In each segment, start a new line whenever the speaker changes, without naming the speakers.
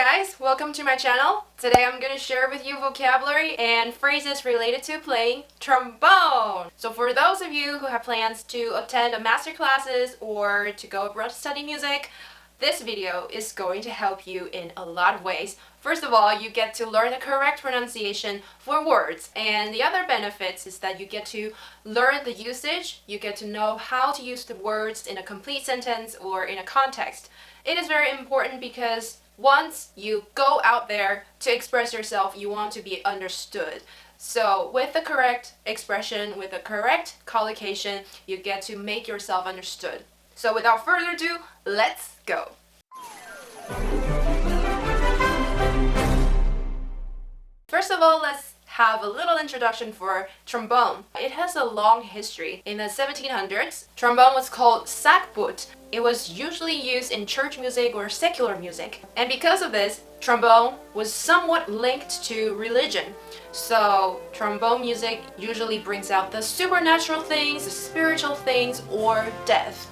guys, welcome to my channel. Today I'm going to share with you vocabulary and phrases related to playing trombone. So for those of you who have plans to attend a master classes or to go abroad to study music, this video is going to help you in a lot of ways. First of all, you get to learn the correct pronunciation for words, and the other benefits is that you get to learn the usage, you get to know how to use the words in a complete sentence or in a context. It is very important because once you go out there to express yourself, you want to be understood. So with the correct expression, with the correct collocation, you get to make yourself understood. So without further ado, let's go. First of all, let's have a little introduction for trombone. It has a long history. In the 1700s, trombone was called sackbut. It was usually used in church music or secular music. And because of this, trombone was somewhat linked to religion. So trombone music usually brings out the supernatural things, the spiritual things, or death.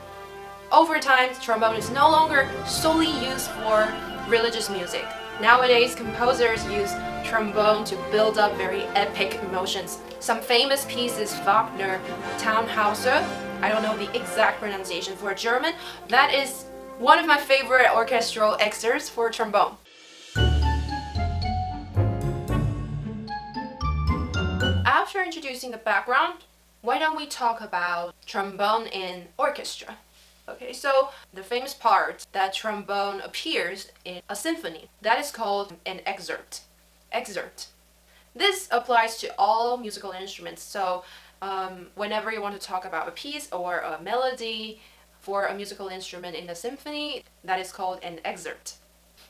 Over time, trombone is no longer solely used for religious music. Nowadays, composers use trombone to build up very epic emotions. Some famous pieces, Wagner, Tannhäuser, I don't know the exact pronunciation for German. That is one of my favorite orchestral excerpts for trombone. After introducing the background, why don't we talk about trombone in orchestra? Okay, so the famous part that trombone appears in a symphony, that is called an excerpt. This applies to all musical instruments. So whenever you want to talk about a piece or a melody for a musical instrument in a symphony, that is called an excerpt.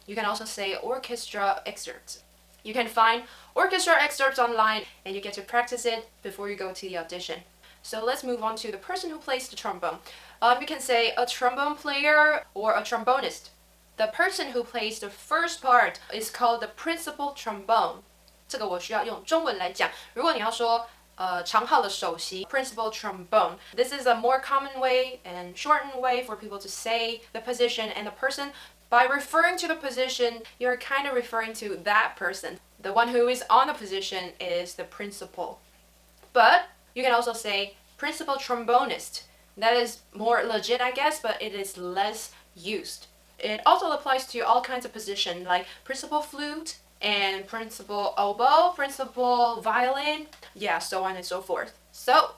You can also say orchestra excerpt. You can find orchestra excerpts online and you get to practice it before you go to the audition. So let's move on to the person who plays the trombone. You can say a trombone player or a trombonist. The person who plays the first part is called the principal trombone. 这个我需要用中文来讲。如果你要说长号的首席 principal trombone, this is a more common way and shortened way for people to say the position and the person. By referring to the position, you're kind of referring to that person. The one who is on the position is the principal. But you can also say principal trombonist. That is more legit, I guess, but it is less used. It also applies to all kinds of positions like principal flute and principal oboe, principal violin, yeah, so on and so forth. So,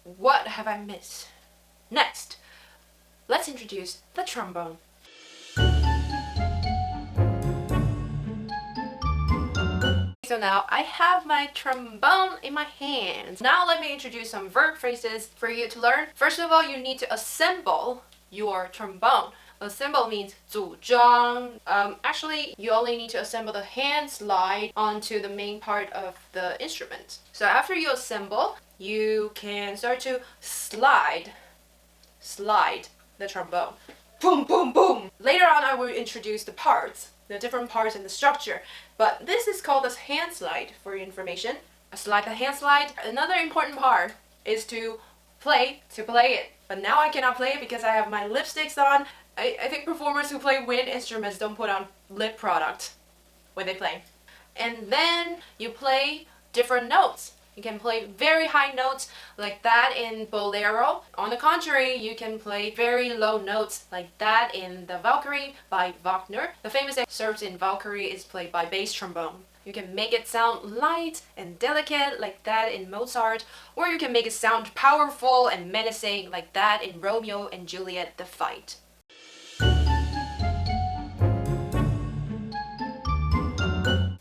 what have I missed? Next, let's introduce the trombone. So now I have my trombone in my hands. Now let me introduce some verb phrases for you to learn. First of all, you need to assemble your trombone. Assemble means 组装. Actually, you only need to assemble the hand slide onto the main part of the instrument. So after you assemble, you can start to slide the trombone. Boom, boom, boom. Later on, I will introduce the parts, the different parts in the structure. But this is called a hand slide for your information. The hand slide. Another important part is to play it. But now I cannot play it because I have my lipsticks on. I think performers who play wind instruments don't put on lip product when they play. And then you play different notes. You can play very high notes like that in Bolero. On the contrary, you can play very low notes like that in the Valkyrie by Wagner. The famous excerpt in Valkyrie is played by bass trombone. You can make it sound light and delicate like that in Mozart, or you can make it sound powerful and menacing like that in Romeo and Juliet, The Fight.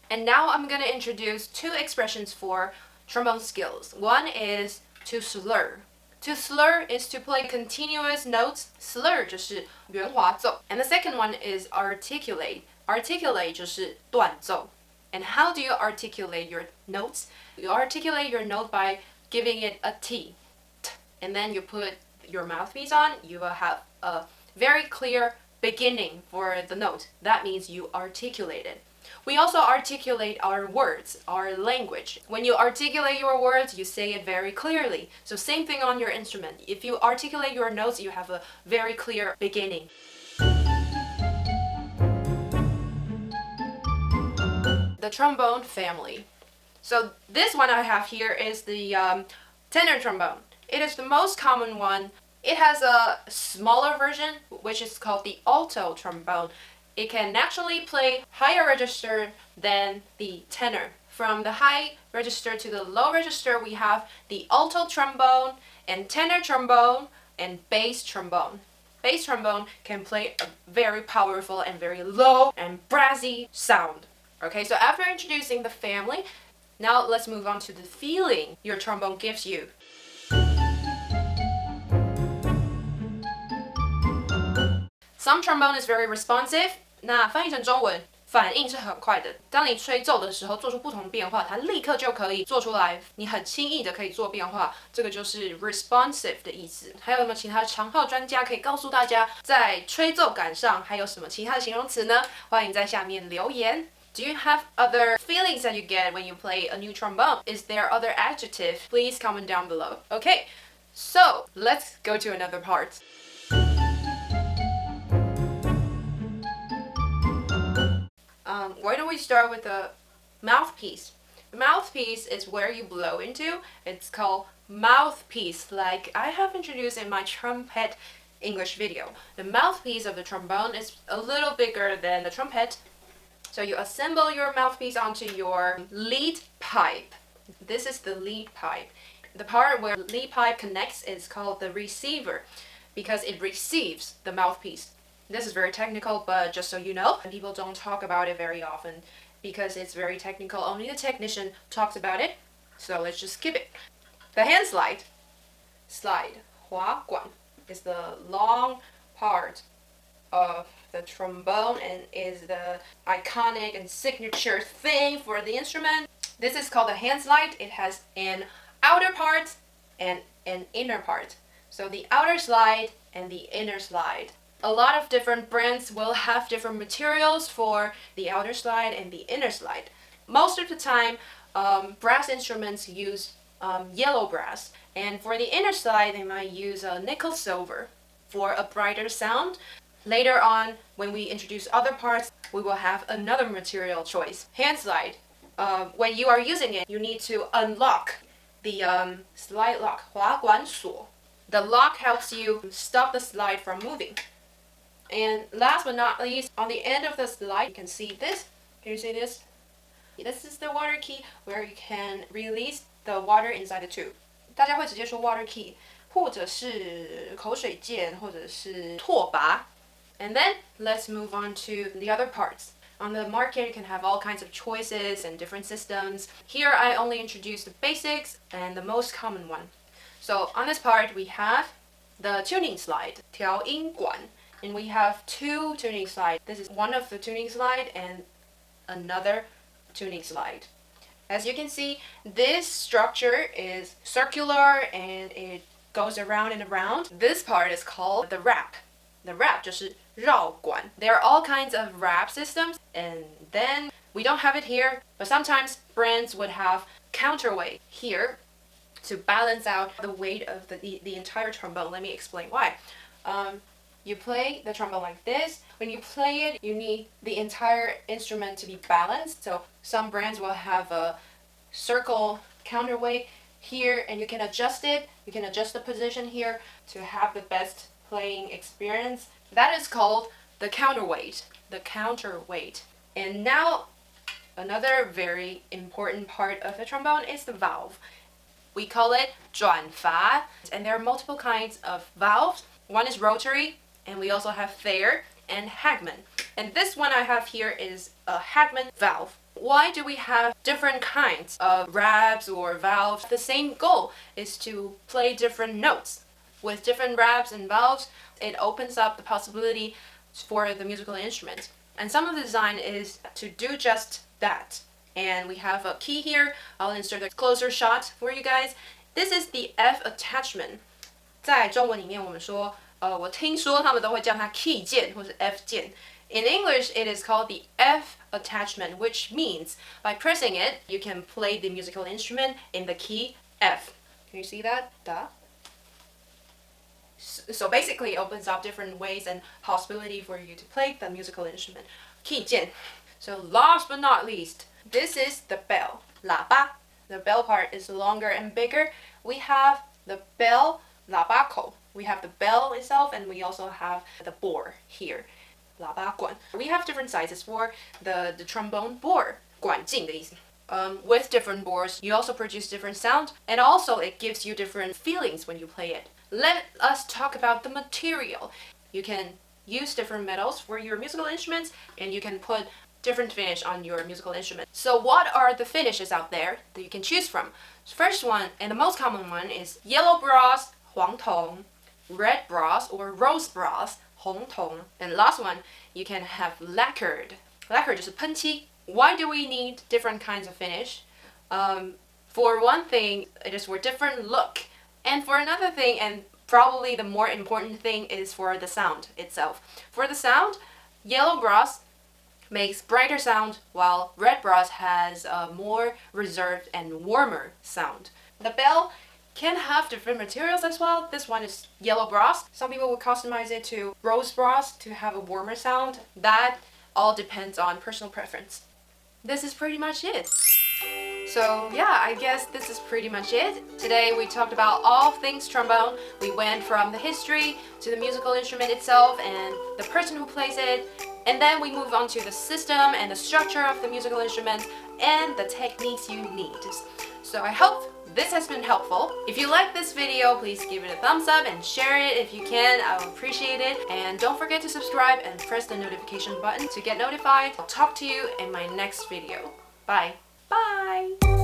And now I'm going to introduce two expressions for trombone skills. One is to slur. To slur is to play continuous notes. Slur 就是圆滑奏. And the second one is articulate. Articulate 就是断奏. And how do you articulate your notes? You articulate your note by giving it a T. And then you put your mouthpiece on. You will have a very clear beginning for the note. That means you articulate it. We also articulate our words, our language. When you articulate your words, you say it very clearly. So same thing on your instrument. If you articulate your notes, you have a very clear beginning. the trombone family. So this one I have here is the tenor trombone. It is the most common one. It has a smaller version, which is called the alto trombone. It can naturally play higher register than the tenor. From the high register to the low register, we have the alto trombone and tenor trombone and bass trombone. Bass trombone can play a very powerful and very low and brassy sound. Okay, so after introducing the family, now let's move on to the feeling your trombone gives you. Some trombone is very responsive. 那翻译成中文，反应是很快的。当你吹奏的时候，做出不同变化，它立刻就可以做出来。你很轻易的可以做变化，这个就是 responsive 的意思。还有没有其他长号专家可以告诉大家，在吹奏感上还有什么其他的形容词呢？欢迎在下面留言。Do you have other feelings that you get when you play a new trombone? Is there other adjective? Please comment down below. Okay, so let's go to another part. Why don't we start with the mouthpiece? The mouthpiece is where you blow into. It's called mouthpiece, like I have introduced in my trumpet English video. The mouthpiece of the trombone is a little bigger than the trumpet. So you assemble your mouthpiece onto your lead pipe. This is the lead pipe. The part where lead pipe connects is called the receiver because it receives the mouthpiece. This is very technical, but just so you know, people don't talk about it very often because it's very technical. Only the technician talks about it, so let's just skip it. The hand slide, 滑管, is the long part of the trombone and is the iconic and signature thing for the instrument. This is called the hand slide. It has an outer part and an inner part. So the outer slide and the inner slide. A lot of different brands will have different materials for the outer slide and the inner slide. Most of the time, brass instruments use yellow brass, and for the inner slide, they might use nickel silver for a brighter sound. Later on, when we introduce other parts, we will have another material choice. Hand slide. When you are using it, you need to unlock the slide lock, 滑管锁. The lock helps you stop the slide from moving. And last but not least, on the end of the slide, you can see this. Can you see this? This is the water key where you can release the water inside the tube. 大家会直接说 water key, 或者是口水键，或者是拓拔. And then let's move on to the other parts. On the market, you can have all kinds of choices and different systems. Here, I only introduced the basics and the most common one. So on this part, we have the tuning slide, 调音管. And we have two tuning slides. This is one of the tuning slide and another tuning slide. As you can see, this structure is circular and it goes around and around. This part is called the wrap. The wrap 就是绕管. There are all kinds of wrap systems, and then we don't have it here, but sometimes brands would have counterweight here to balance out the weight of the entire trombone. Let me explain why. You play the trombone like this. When you play it, you need the entire instrument to be balanced. So some brands will have a circle counterweight here, and you can adjust it. You can adjust the position here to have the best playing experience. That is called the counterweight. The counterweight. And now, another very important part of the trombone is the valve. We call it 转阀, and there are multiple kinds of valves. One is rotary, and we also have Thayer and Hagman. And this one I have here is a Hagman valve. Why do we have different kinds of wraps or valves? The same goal is to play different notes. With different wraps and valves, it opens up the possibility for the musical instrument. And some of the design is to do just that. And we have a key here. I'll insert a closer shot for you guys. This is the F attachment. 在中文里面我们说我听说他们都会叫它 key 键或是 F 键. In English, it is called the F attachment, which means by pressing it, you can play the musical instrument in the key F. Can you see that? Da. So basically, it opens up different ways and possibility for you to play the musical instrument. 可以键 So last but not least, this is the bell, 喇叭. The bell part is longer and bigger. We have the bell, 喇叭口. We have the bell itself, and we also have the bore here, 喇叭管. We have different sizes for the trombone bore, 管径的意思. With different bores, you also produce different sound, and also it gives you different feelings when you play it. Let us talk about the material. You can use different metals for your musical instruments, and you can put different finish on your musical instrument. So what are the finishes out there that you can choose from? First one, and the most common one, is yellow brass, 黄铜, red brass or rose brass, 红铜, and last one, you can have lacquered. Lacquered 就是喷漆. Why do we need different kinds of finish? For one thing, it is for different look. And for another thing, and probably the more important thing, is for the sound itself. For the sound, yellow brass makes brighter sound, while red brass has a more reserved and warmer sound. The bell can have different materials as well. This one is yellow brass. Some people will customize it to rose brass to have a warmer sound. That all depends on personal preference. This is pretty much it. So yeah, I guess this is pretty much it. Today we talked about all things trombone. We went from the history to the musical instrument itself and the person who plays it. And then we move on to the system and the structure of the musical instrument and the techniques you need. So I hope this has been helpful. If you like this video, please give it a thumbs up and share it if you can. I will appreciate it. And don't forget to subscribe and press the notification button to get notified. I'll talk to you in my next video. Bye. Bye!